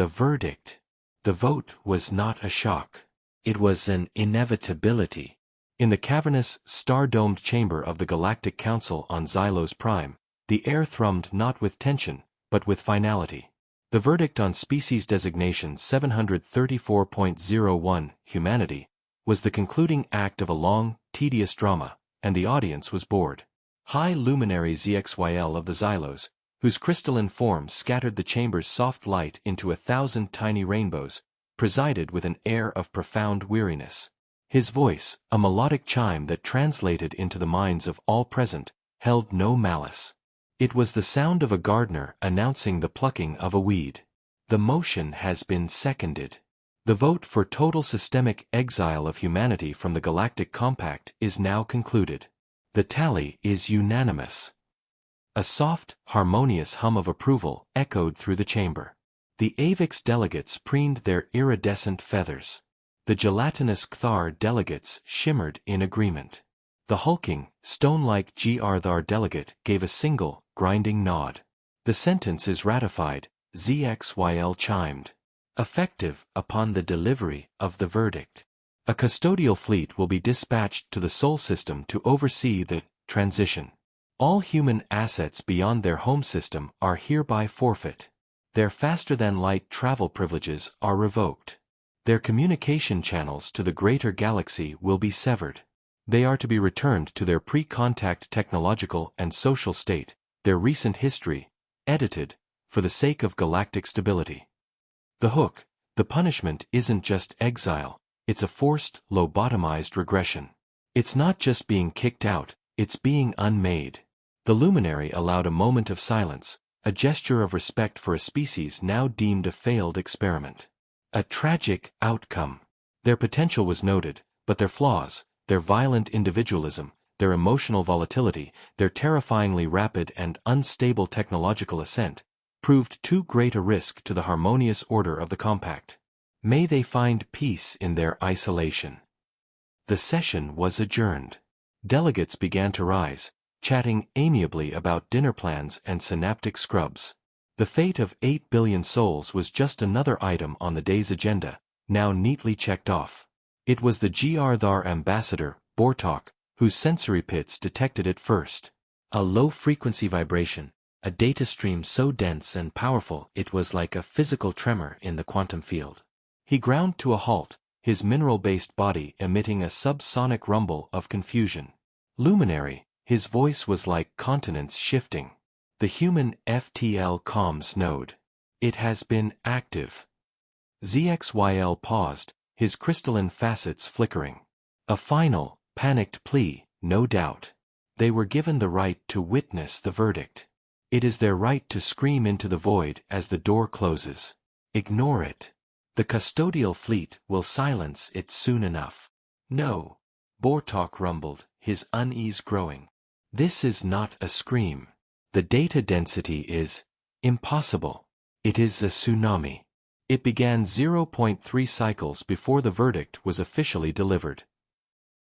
The verdict. The vote was not a shock. It was an inevitability. In the cavernous, star-domed chamber of the Galactic Council on Xylos Prime, the air thrummed not with tension, but with finality. The verdict on species designation 734.01, humanity, was the concluding act of a long, tedious drama, and the audience was bored. High luminary Exile of the Xylos, whose crystalline form scattered the chamber's soft light into 1,000 tiny rainbows, presided with an air of profound weariness. His voice, a melodic chime that translated into the minds of all present, held no malice. It was the sound of a gardener announcing the plucking of a weed. The motion has been seconded. The vote for total systemic exile of humanity from the Galactic Compact is now concluded. The tally is unanimous. A soft, harmonious hum of approval echoed through the chamber. The Avix delegates preened their iridescent feathers. The gelatinous Cthar delegates shimmered in agreement. The hulking, stone-like Grthar delegate gave a single, grinding nod. The sentence is ratified, ZXYL chimed. Effective upon the delivery of the verdict. A custodial fleet will be dispatched to the Sol system to oversee the transition. All human assets beyond their home system are hereby forfeit. Their faster-than-light travel privileges are revoked. Their communication channels to the greater galaxy will be severed. They are to be returned to their pre-contact technological and social state, their recent history, edited, for the sake of galactic stability. The hook, the punishment isn't just exile, it's a forced, lobotomized regression. It's not just being kicked out, it's being unmade. The luminary allowed a moment of silence, a gesture of respect for a species now deemed a failed experiment. A tragic outcome. Their potential was noted, but their flaws, their violent individualism, their emotional volatility, their terrifyingly rapid and unstable technological ascent, proved too great a risk to the harmonious order of the compact. May they find peace in their isolation. The session was adjourned. Delegates began to rise, chatting amiably about dinner plans and synaptic scrubs. The fate of 8 billion souls was just another item on the day's agenda, now neatly checked off. It was the Grthar ambassador, Bortok, whose sensory pits detected it first. A low-frequency vibration, a data stream so dense and powerful it was like a physical tremor in the quantum field. He ground to a halt, his mineral-based body emitting a subsonic rumble of confusion. Luminary, his voice was like continents shifting. The human FTL comms node. It has been active. ZXYL paused, his crystalline facets flickering. A final, panicked plea, no doubt. They were given the right to witness the verdict. It is their right to scream into the void as the door closes. Ignore it. The custodial fleet will silence it soon enough. No. Bortok rumbled, his unease growing. This is not a scream. The data density is impossible. It is a tsunami. It began 0.3 cycles before the verdict was officially delivered.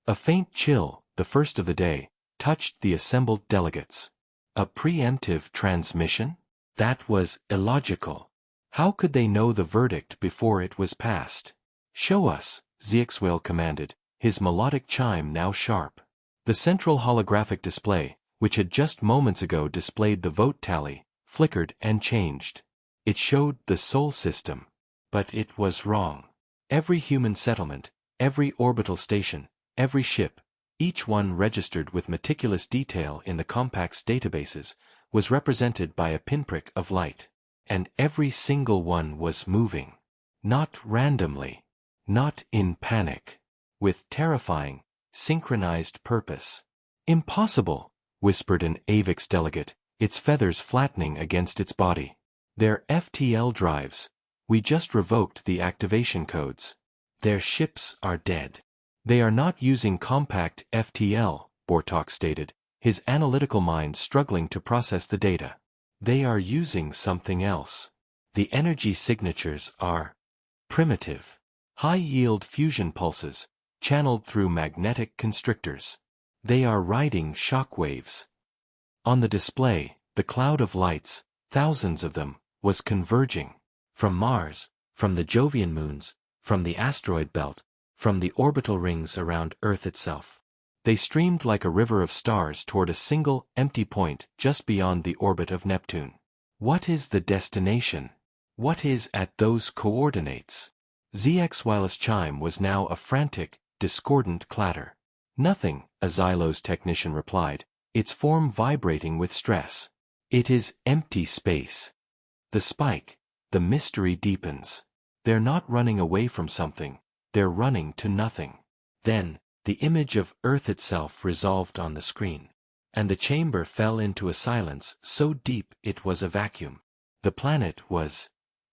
A faint chill, the first of the day, touched the assembled delegates. A preemptive transmission? That was illogical. How could they know the verdict before it was passed? Show us, Zixwell commanded, his melodic chime now sharp. The central holographic display, which had just moments ago displayed the vote tally, flickered and changed. It showed the Sol system. But it was wrong. Every human settlement, every orbital station, every ship, each one registered with meticulous detail in the Compact's databases, was represented by a pinprick of light. And every single one was moving. Not randomly. Not in panic. With terrifying, synchronized purpose. Impossible, whispered an Avix delegate, its feathers flattening against its body. Their FTL drives. We just revoked the activation codes. Their ships are dead. They are not using Compact FTL, Bortok stated, his analytical mind struggling to process the data. They are using something else. The energy signatures are primitive. High-yield fusion pulses, channeled through magnetic constrictors. They are riding shock waves. On the display, the cloud of lights, thousands of them, was converging. From Mars, from the Jovian moons, from the asteroid belt, from the orbital rings around Earth itself. They streamed like a river of stars toward a single, empty point just beyond the orbit of Neptune. What is the destination? What is at those coordinates? Exyle's chime was now a frantic, discordant clatter. Nothing, Xylo's technician replied, its form vibrating with stress. It is empty space. The spike, the mystery deepens. They're not running away from something, they're running to nothing. Then, the image of Earth itself resolved on the screen. And the chamber fell into a silence so deep it was a vacuum. The planet was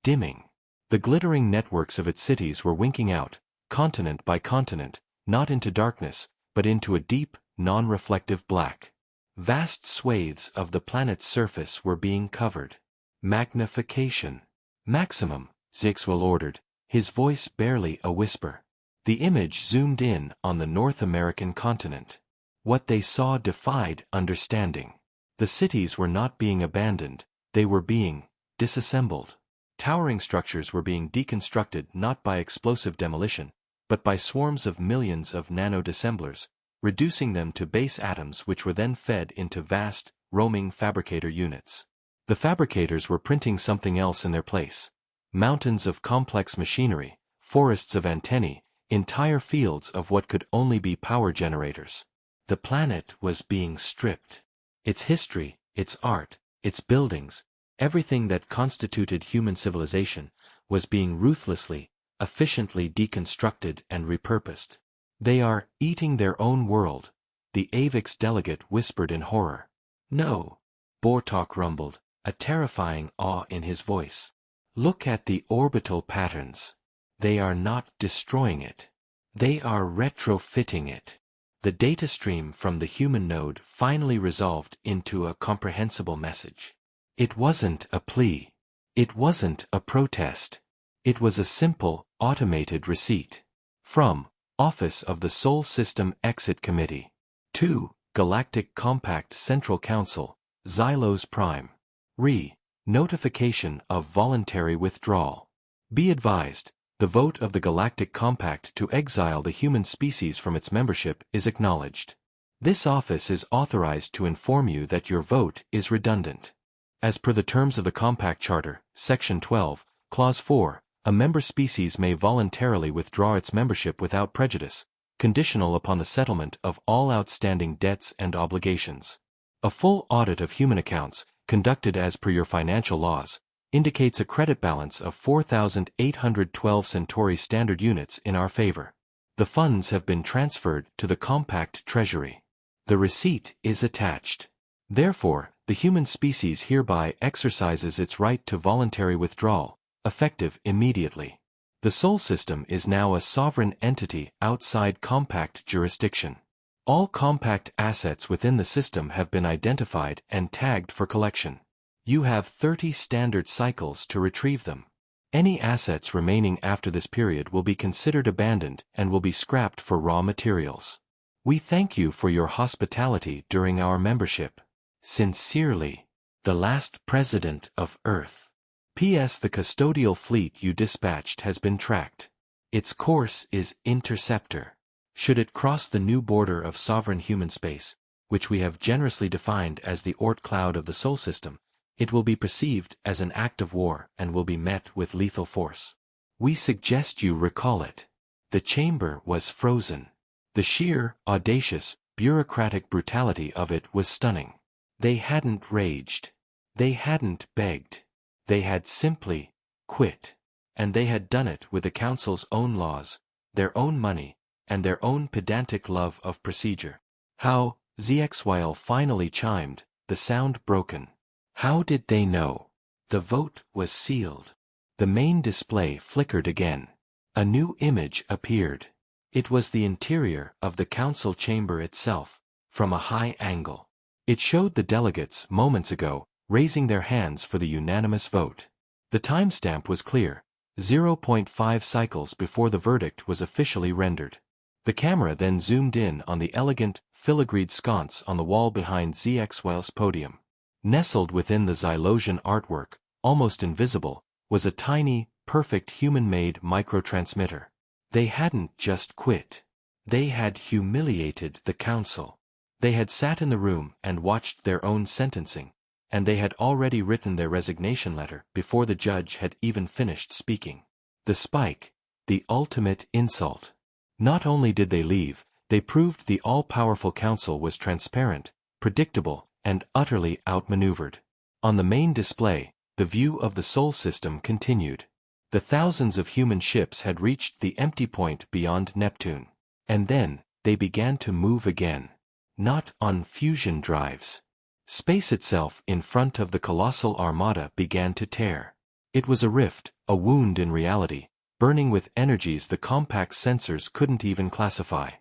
dimming. The glittering networks of its cities were winking out, continent by continent, not into darkness, but into a deep, non-reflective black. Vast swathes of the planet's surface were being covered. Magnification. Maximum, Exile ordered, his voice barely a whisper. The image zoomed in on the North American continent. What they saw defied understanding. The cities were not being abandoned, they were being disassembled. Towering structures were being deconstructed not by explosive demolition, but by swarms of millions of nano-dissemblers, reducing them to base atoms which were then fed into vast, roaming fabricator units. The fabricators were printing something else in their place. Mountains of complex machinery, forests of antennae, entire fields of what could only be power generators. The planet was being stripped. Its history, its art, its buildings, everything that constituted human civilization, was being ruthlessly, efficiently deconstructed and repurposed. They are eating their own world, the AVIX delegate whispered in horror. No, Bortok rumbled, a terrifying awe in his voice. Look at the orbital patterns. They are not destroying it. They are retrofitting it. The data stream from the human node finally resolved into a comprehensible message. It wasn't a plea. It wasn't a protest. It was a simple, automated receipt. From Office of the Sol System Exit Committee. To Galactic Compact Central Council, Xylos Prime. Notification of voluntary withdrawal. Be advised, the vote of the Galactic Compact to exile the human species from its membership is acknowledged. This office is authorized to inform you that your vote is redundant. As per the terms of the Compact Charter, Section 12, Clause 4, a member species may voluntarily withdraw its membership without prejudice, conditional upon the settlement of all outstanding debts and obligations. A full audit of human accounts, conducted as per your financial laws, indicates a credit balance of 4,812 Centauri Standard Units in our favor. The funds have been transferred to the Compact Treasury. The receipt is attached. Therefore, the human species hereby exercises its right to voluntary withdrawal, effective immediately. The Sol System is now a sovereign entity outside Compact jurisdiction. All Compact assets within the system have been identified and tagged for collection. You have 30 standard cycles to retrieve them. Any assets remaining after this period will be considered abandoned and will be scrapped for raw materials. We thank you for your hospitality during our membership. Sincerely, the last President of Earth. P.S. The custodial fleet you dispatched has been tracked. Its course is Interceptor. Should it cross the new border of sovereign human space, which we have generously defined as the Oort cloud of the Sol System, it will be perceived as an act of war and will be met with lethal force. We suggest you recall it. The chamber was frozen. The sheer, audacious, bureaucratic brutality of it was stunning. They hadn't raged. They hadn't begged. They had simply quit. And they had done it with the Council's own laws, their own money, and their own pedantic love of procedure. How, Exile finally chimed, the sound broken. How did they know? The vote was sealed. The main display flickered again. A new image appeared. It was the interior of the council chamber itself, from a high angle. It showed the delegates moments ago, raising their hands for the unanimous vote. The timestamp was clear, 0.5 cycles before the verdict was officially rendered. The camera then zoomed in on the elegant, filigreed sconce on the wall behind Exile's podium. Nestled within the Xylosian artwork, almost invisible, was a tiny, perfect human-made microtransmitter. They hadn't just quit. They had humiliated the council. They had sat in the room and watched their own sentencing, and they had already written their resignation letter before the judge had even finished speaking. The spike, the ultimate insult. Not only did they leave, they proved the all-powerful council was transparent, predictable, and utterly outmaneuvered. On the main display, the view of the Sol system continued. The thousands of human ships had reached the empty point beyond Neptune. And then, they began to move again. Not on fusion drives. Space itself in front of the colossal armada began to tear. It was a rift, a wound in reality, burning with energies the compact sensors couldn't even classify.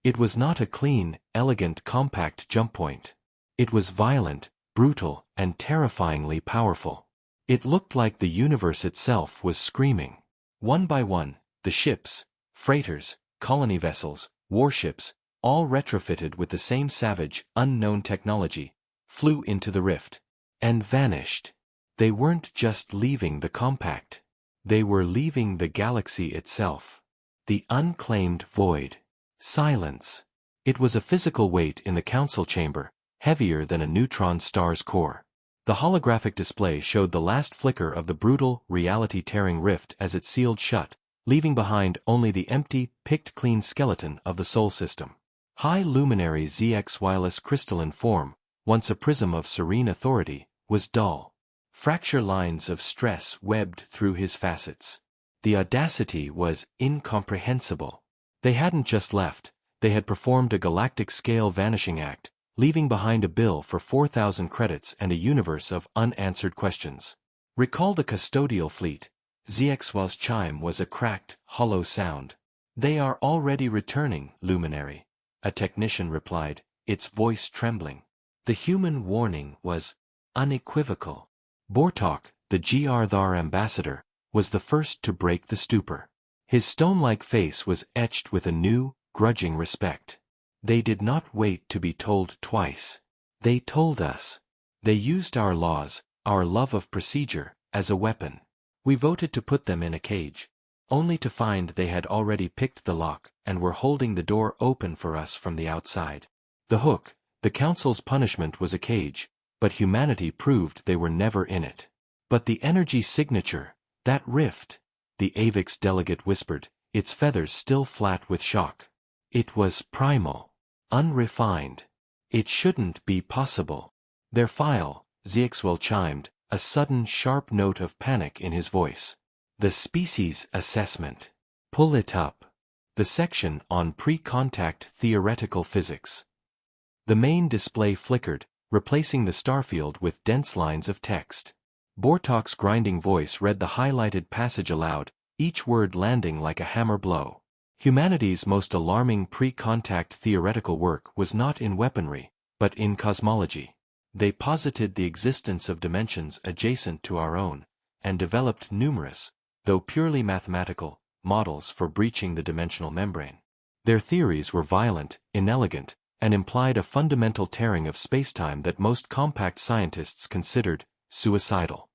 It was not a clean, elegant compact jump point. It was violent, brutal, and terrifyingly powerful. It looked like the universe itself was screaming. One by one, the ships, freighters, colony vessels, warships, all retrofitted with the same savage, unknown technology, flew into the rift. And vanished. They weren't just leaving the compact. They were leaving the galaxy itself. The unclaimed void. Silence. It was a physical weight in the council chamber, heavier than a neutron star's core. The holographic display showed the last flicker of the brutal, reality-tearing rift as it sealed shut, leaving behind only the empty, picked-clean skeleton of the Sol system. High luminary ZX wireless crystalline form, once a prism of serene authority, was dull. Fracture lines of stress webbed through his facets. The audacity was incomprehensible. They hadn't just left, they had performed a galactic-scale vanishing act, leaving behind a bill for 4,000 credits and a universe of unanswered questions. Recall the custodial fleet. ZXWA's chime was a cracked, hollow sound. "They are already returning, luminary," a technician replied, its voice trembling. The human warning was unequivocal. Bortok, the GR-Thar ambassador, was the first to break the stupor. His stone-like face was etched with a new, grudging respect. "They did not wait to be told twice. They told us. They used our laws, our love of procedure, as a weapon. We voted to put them in a cage, only to find they had already picked the lock and were holding the door open for us from the outside. The hook, the council's punishment was a cage, but humanity proved they were never in it. But the energy signature, that rift," the AVIX delegate whispered, its feathers still flat with shock. "It was primal. Unrefined. It shouldn't be possible." "Their file," Ziexwell chimed, a sudden sharp note of panic in his voice. "The species assessment. Pull it up. The section on pre-contact theoretical physics." The main display flickered, replacing the starfield with dense lines of text. Bortok's grinding voice read the highlighted passage aloud, each word landing like a hammer blow. Humanity's most alarming pre-contact theoretical work was not in weaponry, but in cosmology. They posited the existence of dimensions adjacent to our own, and developed numerous, though purely mathematical, models for breaching the dimensional membrane. Their theories were violent, inelegant, and implied a fundamental tearing of spacetime that most compact scientists considered suicidal.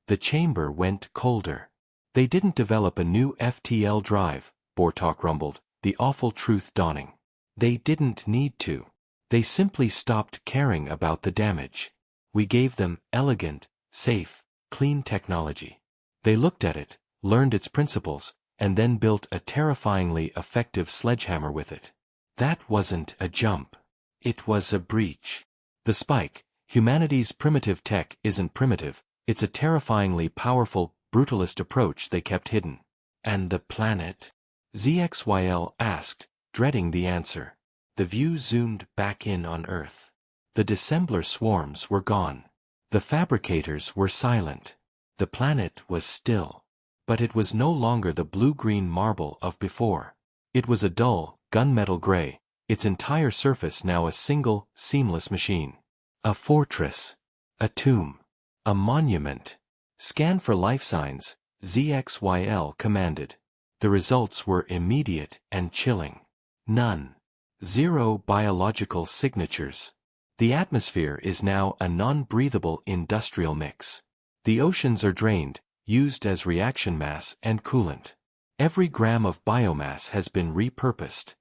The chamber went colder. "They didn't develop a new FTL drive," Bortok rumbled, the awful truth dawning. "They didn't need to. They simply stopped caring about the damage. We gave them elegant, safe, clean technology. They looked at it, learned its principles, and then built a terrifyingly effective sledgehammer with it. That wasn't a jump. It was a breach. The spike, humanity's primitive tech isn't primitive, it's a terrifyingly powerful, brutalist approach they kept hidden." "And the planet?" ZXYL asked, dreading the answer. The view zoomed back in on Earth. The dissembler swarms were gone. The fabricators were silent. The planet was still. But it was no longer the blue-green marble of before. It was a dull, gunmetal gray, its entire surface now a single, seamless machine. A fortress. A tomb. A monument. "Scan for life signs," ZXYL commanded. The results were immediate and chilling. None. 0 biological signatures. The atmosphere is now a non-breathable industrial mix. The oceans are drained, used as reaction mass and coolant. Every gram of biomass has been repurposed.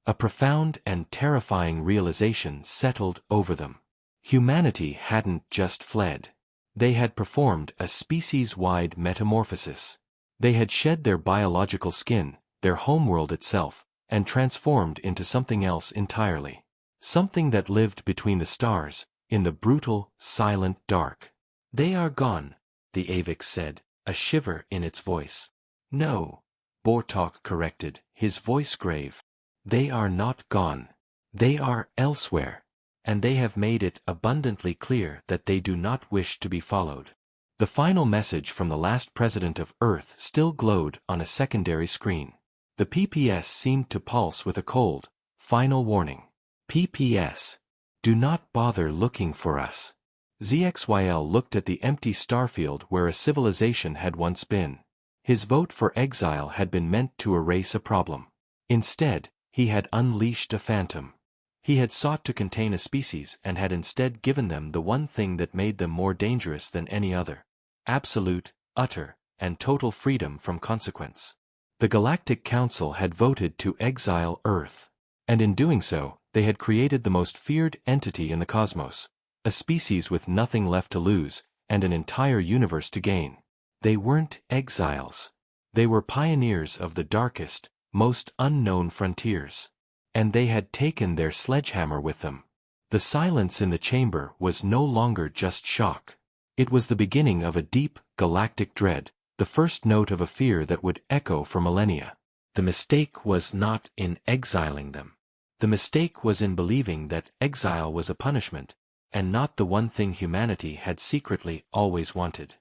A profound and terrifying realization settled over them. Humanity hadn't just fled. They had performed a species-wide metamorphosis. They had shed their biological skin, their homeworld itself, and transformed into something else entirely. Something that lived between the stars, in the brutal, silent dark. "They are gone," the Avix said, a shiver in its voice. "No," Bortok corrected, his voice grave. "They are not gone. They are elsewhere. And they have made it abundantly clear that they do not wish to be followed." The final message from the last president of Earth still glowed on a secondary screen. The PPS seemed to pulse with a cold, final warning. "PPS. Do not bother looking for us." ZXYL looked at the empty starfield where a civilization had once been. His vote for exile had been meant to erase a problem. Instead, he had unleashed a phantom. He had sought to contain a species and had instead given them the one thing that made them more dangerous than any other: absolute, utter, and total freedom from consequence. The Galactic Council had voted to exile Earth. And in doing so, they had created the most feared entity in the cosmos, a species with nothing left to lose, and an entire universe to gain. They weren't exiles. They were pioneers of the darkest, most unknown frontiers. And they had taken their sledgehammer with them. The silence in the chamber was no longer just shock. It was the beginning of a deep, galactic dread, the first note of a fear that would echo for millennia. The mistake was not in exiling them. The mistake was in believing that exile was a punishment, and not the one thing humanity had secretly always wanted.